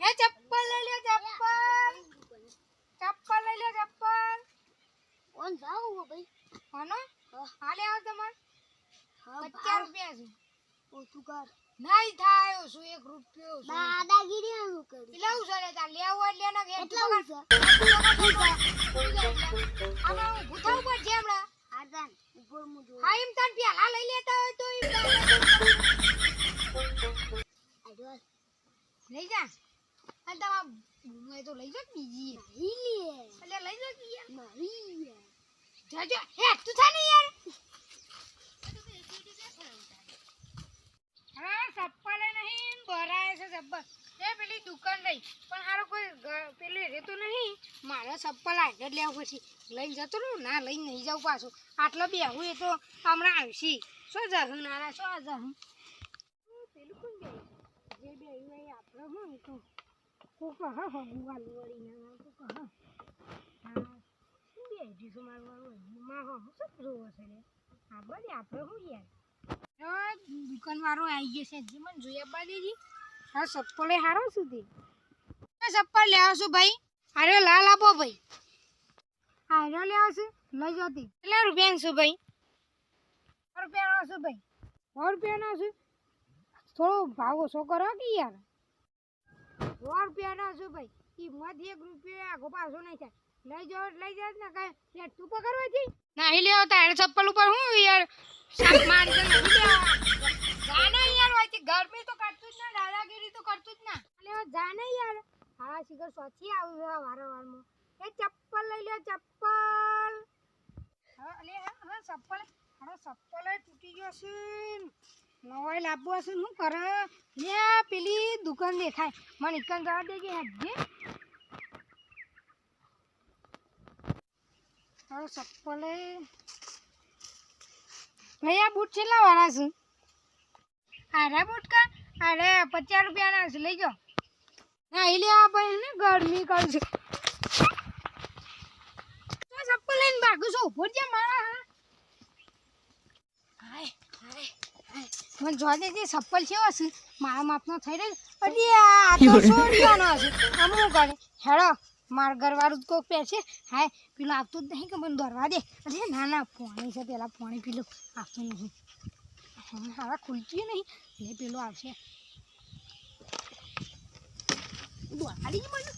એ ચપ્પલ લઈ લે ચપ્પલ લઈ લે ચપ્પલ કોણ જાવ ભાઈ કોનો હાલે આવ તમાર હા 50 રૂપિયા છે ઓછું કર નહીં થાય શું 1 રૂપિયો છે દાદાગીરી આવું કરી લેવું છે લે તાર લેવું લે ને એટલા છે આમાં ભૂથા ઉપર છે હમણાં આદાન ઉપર મુ જો હા એમ તાર પેલા લઈ લેતા હોય તો આજો લઈ જા અને તમાર હું તો લઈ જા બીજી લે એટલે લઈ જા કે યાર મારી જાજો હે તું થા ને યાર હા ચપ્પલ નહીં ભરાય છે ચપ્પલ એ પેલી દુકાન રહી પણ હારો કોઈ પેલે રહેતો નહીં મારે ચપ્પલ આગળ લેવા પછી લઈને જતો રહું ના લઈને નહીં જાઉં પાછું આટલો બેહું એ તો હમણાં આવશે શું જાઉં નારા શું જાઉં પેલું કોણ બે જે બેહું એ આપણે હું તો કોક હા હા વાલું વળી ના કોક હા હા શું બેહી છું મારું વાળું માં હા શું જોવો છે રે આ બધી આપણે હું યાર દુકાન વાળો આવી ગયો છે જે મને જોયા બાદીજી હા ચપ્પલે હારો સુધી ચપ્પલ લેવા છું ભાઈ અરે લાલ આપો ભાઈ હારો લેવા છું લઈ જતી કેટલા રૂપિયા છું ભાઈ 100 રૂપિયાનો છું ભાઈ 100 રૂપિયાનો છું થોડો ભાવ ઓછો કરો કે યાર 100 રૂપિયાનો છું ભાઈ કિંમત 1 રૂપિયો આગો પાછો નહીં થાય લઈ જાવ ને કઈ તું પકડવાથી નહીં લેવો તારે ચપ્પલ ઉપર હું યાર સાપ મારી દે નહીં લેવા જાને યાર હોય ગરમી તો કરતું જ ના દાદાગીરી તો કરતું જ ના એટલે જાને યાર હા શિખર સોથી આવ્યું વારવારમાં એ ચપ્પલ લઈ લે ચપ્પલ હા અલે હા ચપ્પલ અરે ચપ્પલ તૂટી ગયો છે નવાઈ લાવવો હશે શું કરે લે પેલી દુકાન દેખાય મને ઇકન જવા દેજે હેડજે હવે ચપ્પલ ભાઈ આ બૂટ કેટલા વાળા છે અરે બૂટ કા અરે 50 રૂપિયાના છે લઈ જાઓ ના એ લેવા ભાઈ ને ગરમી કરશે તો ચપ્પલ લઈને ભાગું છું ઉભો છે મારા હાય મને જોવા દે જે ચપ્પલ છે હશે મારા માપનો થઈ રહ્યો અરે આ તો છોડીઓનો હશે આમ શું કરે હેડો માર ઘરવાળું કોક પહેરશે હાય પેલું આવતું જ નહીં કે મને દોરવા દે અરે ના ના પાણી છે પેલા પાણી પીલું આવતું નહીં હવે ખુલતી નહીં એ પેલું આવશે દોરાડી મને